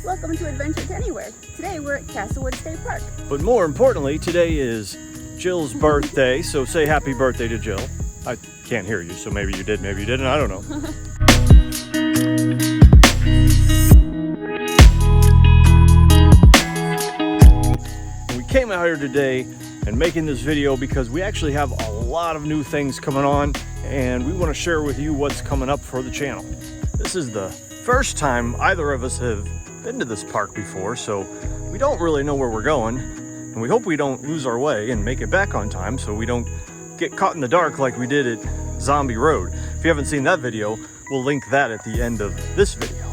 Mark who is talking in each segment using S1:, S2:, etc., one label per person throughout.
S1: Welcome to Adventures Anywhere. Today we're at Castlewood State Park.
S2: But more importantly, today is Jill's birthday, so say happy birthday to Jill. I can't hear you, so maybe you did, maybe you didn't, I don't know. We came out here today and making this video because we actually have a lot of new things coming on, and we want to share with you what's coming up for the channel. This is the first time either of us have been to this park before, so we don't really know where we're going, and we hope we don't lose our way and make it back on time so we don't get caught in the dark like we did at Zombie Road. If you haven't seen that video, we'll link that at the end of this video.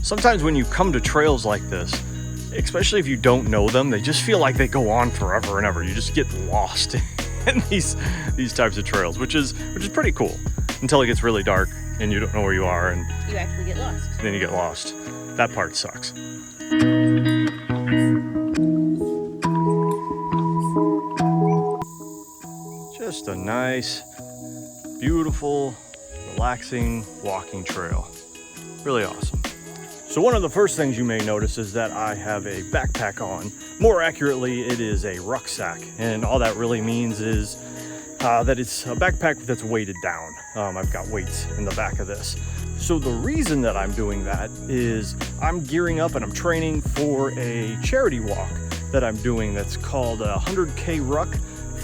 S2: Sometimes when you come to trails like this, especially if you don't know them, they just feel like they go on forever and ever. You just get lost in these types of trails, which is pretty cool until it gets really dark and you don't know where you are, and
S1: you actually get lost.
S2: Then you get lost. That part sucks. Just a nice, beautiful, relaxing walking trail. Really awesome. So one of the first things you may notice is that I have a backpack on. More accurately, it is a rucksack. And all that really means is that it's a backpack that's weighted down. I've got weights in the back of this. So the reason that I'm doing that is I'm gearing up and I'm training for a charity walk that I'm doing that's called 100K Ruck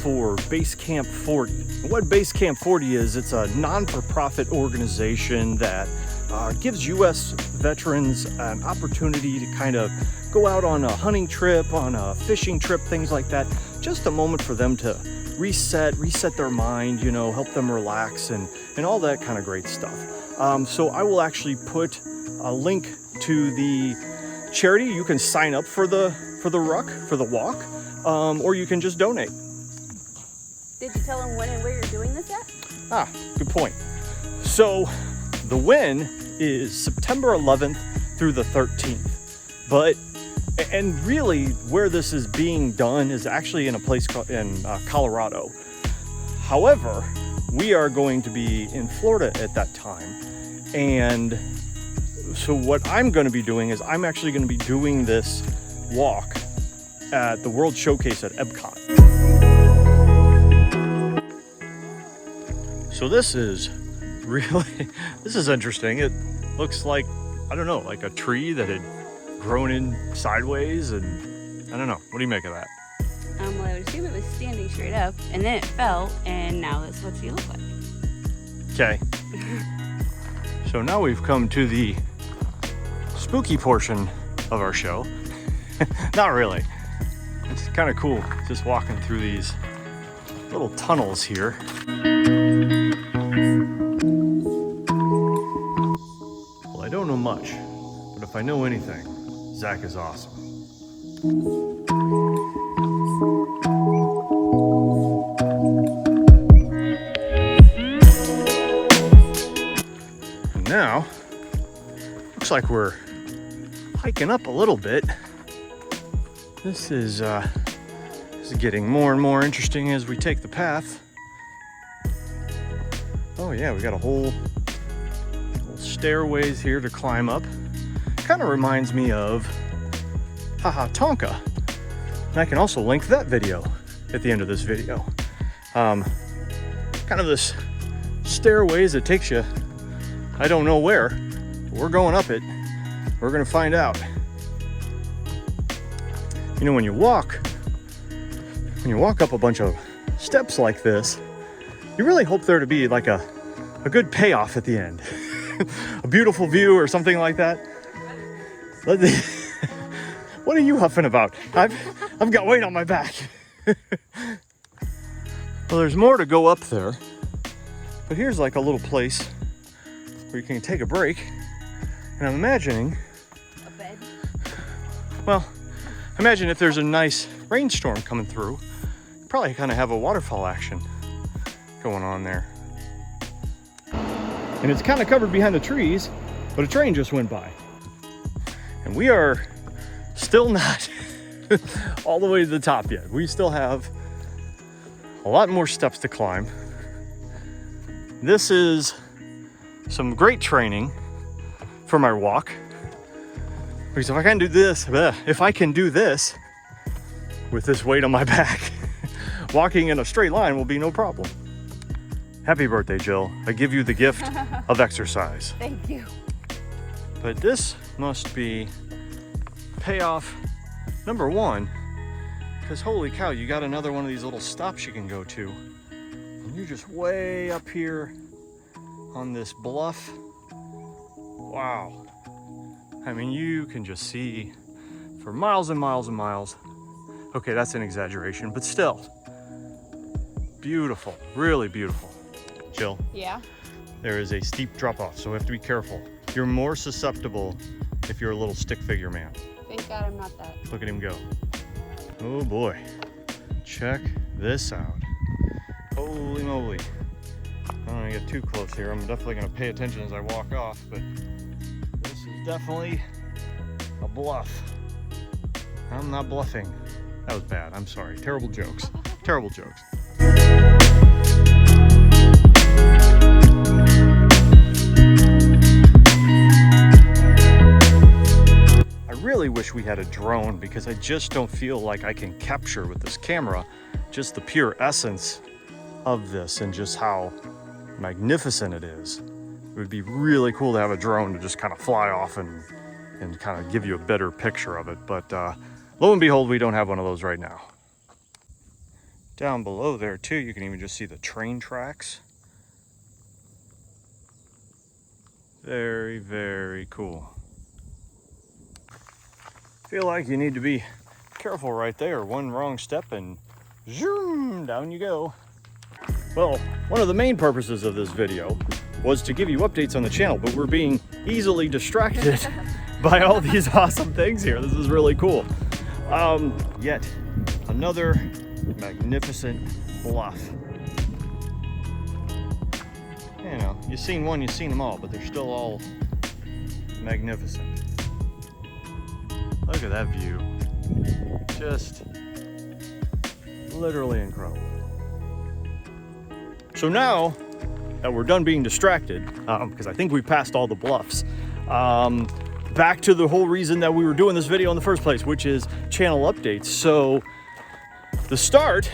S2: for Base Camp 40. And what Base Camp 40 is, it's a non-for-profit organization that gives U.S. veterans an opportunity to kind of go out on a hunting trip, on a fishing trip, things like that. Just a moment for them to reset their mind, you know, help them relax and all that kind of great stuff. So I will actually put a link to the charity. You can sign up for the ruck, for the walk, or you can just donate.
S1: Did you tell them when and where you're doing this at?
S2: Good point. So the win is September 11th through the 13th. And really where this is being done is actually in a place called in Colorado. However, we are going to be in Florida at that time. And so what I'm going to be doing is I'm actually going to be doing this walk at the World Showcase at Epcot. So this is interesting. It looks like, I don't know, like a tree that had grown in sideways, and I don't know. What do you make of that?
S1: Well, I would assume it was standing straight up, and then it fell, and now that's what you look like.
S2: Okay. So now we've come to the spooky portion of our show. Not really. It's kind of cool just walking through these little tunnels here. Well, I don't know much, but if I know anything, Zach is awesome. And now, looks like we're hiking up a little bit. This is getting more and more interesting as we take the path. Oh yeah, we got a whole stairways here to climb up. Kind of reminds me of Tonka. And I can also link that video at the end of this video. Kind of this stairways that takes you, I don't know where, but we're going up it. We're gonna find out. You know, when you walk up a bunch of steps like this, you really hope there to be like a good payoff at the end. A beautiful view or something like that. What are you huffing about? I've got weight on my back. Well, there's more to go up there, but here's like a little place where you can take a break. And I'm imagining
S1: a bed.
S2: Well, imagine if there's a nice rainstorm coming through, you probably kind of have a waterfall action going on there. And it's kind of covered behind the trees, but a train just went by. And we are still not all the way to the top yet. We still have a lot more steps to climb. This is some great training for my walk. Because if I can do this with this weight on my back, walking in a straight line will be no problem. Happy birthday, Jill. I give you the gift of exercise.
S1: Thank you.
S2: But this must be payoff number one, because holy cow, you got another one of these little stops you can go to. And you're just way up here on this bluff. Wow. I mean, you can just see for miles and miles and miles. Okay, that's an exaggeration, but still. Beautiful, really beautiful. Jill.
S1: Yeah?
S2: There is a steep drop off, so we have to be careful. You're more susceptible if you're a little stick figure man.
S1: Thank God I'm not that.
S2: Look at him go. Oh boy. Check this out. Holy moly. I don't want to get too close here. I'm definitely going to pay attention as I walk off, but this is definitely a bluff. I'm not bluffing. That was bad. I'm sorry. Terrible jokes. Terrible jokes. I really wish we had a drone because I just don't feel like I can capture with this camera just the pure essence of this and just how magnificent it is. It would be really cool to have a drone to just kind of fly off and kind of give you a better picture of it. But lo and behold, we don't have one of those right now. Down below there too, you can even just see the train tracks. Very, very cool. Feel like you need to be careful right there. One wrong step and zoom, down you go. Well, one of the main purposes of this video was to give you updates on the channel, but we're being easily distracted by all these awesome things here. This is really cool. Yet another magnificent bluff. You know, you've seen one, you've seen them all, but they're still all magnificent. Look at that view. Just literally incredible. So now that we're done being distracted, because I think we passed all the bluffs, back to the whole reason that we were doing this video in the first place, which is channel updates. So the start,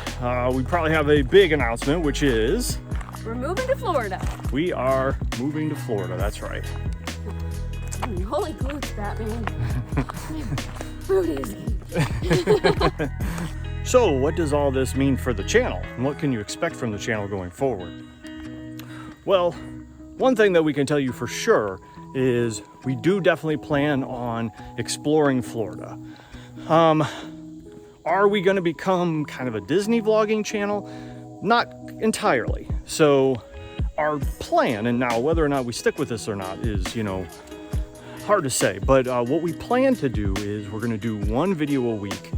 S2: we probably have a big announcement, which is
S1: We're moving to Florida.
S2: we are moving to Florida. That's right.
S1: Holy glutes, Batman. Booty is
S2: So what does all this mean for the channel? And what can you expect from the channel going forward? Well, one thing that we can tell you for sure is we do definitely plan on exploring Florida. Are we going to become kind of a Disney vlogging channel? Not entirely. So our plan, and now whether or not we stick with this or not is, hard to say. But what we plan to do is we're going to do one video a week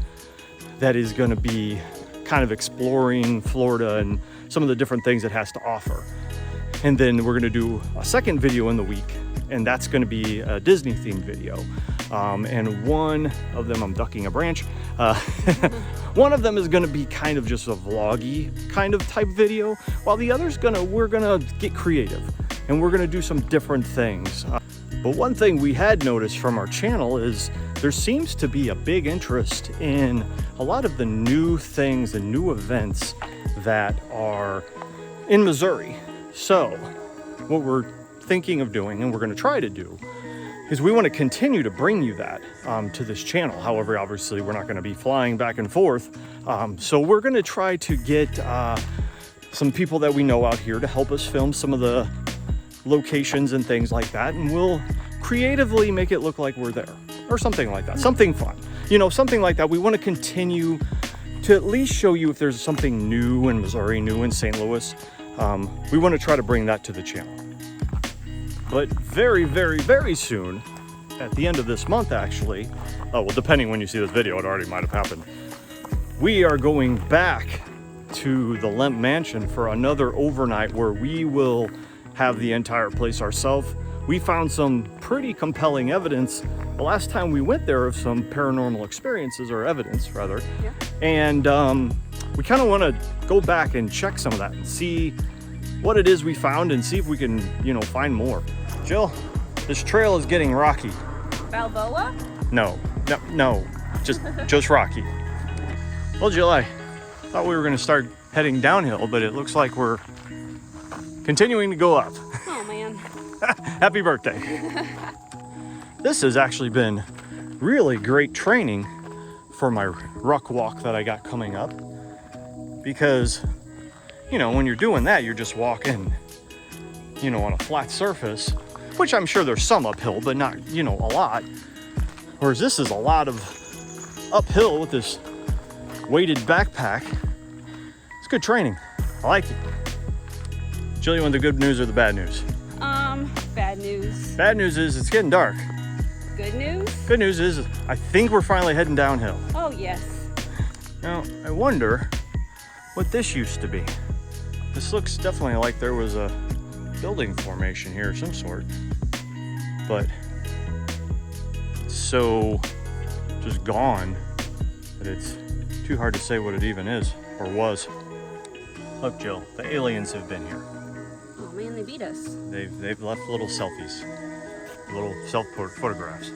S2: that is going to be kind of exploring Florida and some of the different things it has to offer. And then we're going to do a second video in the week, and that's going to be a Disney themed video. And one of them, I'm ducking a branch. One of them is going to be kind of just a vloggy kind of type video, while the other's we're going to get creative and we're going to do some different things. But one thing we had noticed from our channel is there seems to be a big interest in a lot of the new things and new events that are in Missouri. So what we're thinking of doing, and we're going to try to do, is we want to continue to bring you that to this channel. However, obviously we're not going to be flying back and forth. So we're going to try to get some people that we know out here to help us film some of the locations and things like that, and we'll creatively make it look like we're there or something like that, something fun, something like that. We want to continue to at least show you if there's something new in Missouri, new in St. Louis. We want to try to bring that to the channel. But very, very, very soon, at the end of this month actually, depending when you see this video, it already might have happened, we are going back to the Lemp Mansion for another overnight where we will have the entire place ourselves. We found some pretty compelling evidence the last time we went there of some paranormal experiences, or evidence rather.
S1: Yeah.
S2: And we kind of want to go back and check some of that and see what it is we found and see if we can, find more. Jill, this trail is getting rocky.
S1: Balboa?
S2: No, just Rocky. Well, Jill, I thought we were going to start heading downhill, but it looks like we're continuing to go up.
S1: Oh, man.
S2: Happy birthday. This has actually been really great training for my ruck walk that I got coming up, because, you know, when you're doing that, you're just walking, you know, on a flat surface, which I'm sure there's some uphill, but not, you know, a lot. Whereas this is a lot of uphill with this weighted backpack. It's good training. I like it. Jill, you want the good news or the bad news?
S1: Bad news.
S2: Bad news is it's getting dark.
S1: Good news?
S2: Good news is I think we're finally heading downhill.
S1: Oh, yes.
S2: Now, I wonder what this used to be. This looks definitely like there was a building formation here of some sort. But it's so just gone that it's too hard to say what it even is or was. Look, Jill, the aliens have been here.
S1: Oh, man, they beat us.
S2: They've left little selfies, little self-photographs.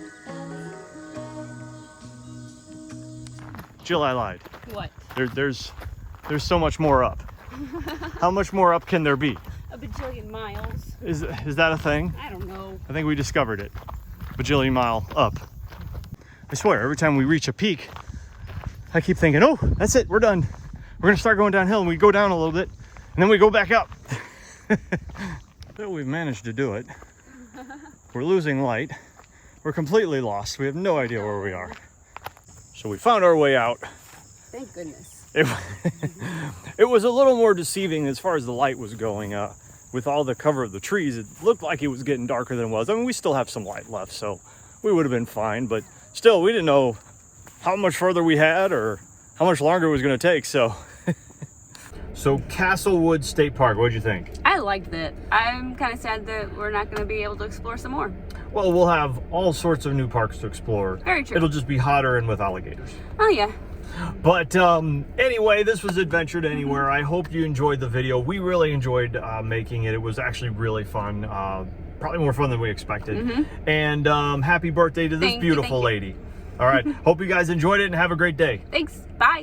S2: Jill, I lied.
S1: What?
S2: There's so much more up. How much more up can there be?
S1: A bajillion miles.
S2: Is that a thing?
S1: I don't know.
S2: I think we discovered it. Bajillion mile up. I swear, every time we reach a peak, I keep thinking, oh, that's it, we're done. We're gonna start going downhill, and we go down a little bit, and then we go back up. But we've managed to do it. We're losing light. We're completely lost. We have no idea where we are. So we found our way out.
S1: Thank goodness.
S2: It was a little more deceiving as far as the light was going. With all the cover of the trees, it looked like it was getting darker than it was. I mean, we still have some light left, so we would have been fine, but still, we didn't know how much further we had or how much longer it was going to take, so. So Castlewood State Park, what'd you think?
S1: I liked it. I'm kind of sad that we're not going to be able to explore some more.
S2: Well, we'll have all sorts of new parks to explore.
S1: Very true.
S2: It'll just be hotter and with alligators.
S1: Oh, yeah.
S2: But anyway, this was Adventured Anywhere. I hope you enjoyed the video. We really enjoyed making it. It was actually really fun. Probably more fun than we expected. And happy birthday to this beautiful lady. All right. Hope you guys enjoyed it and have a great day.
S1: Thanks. Bye.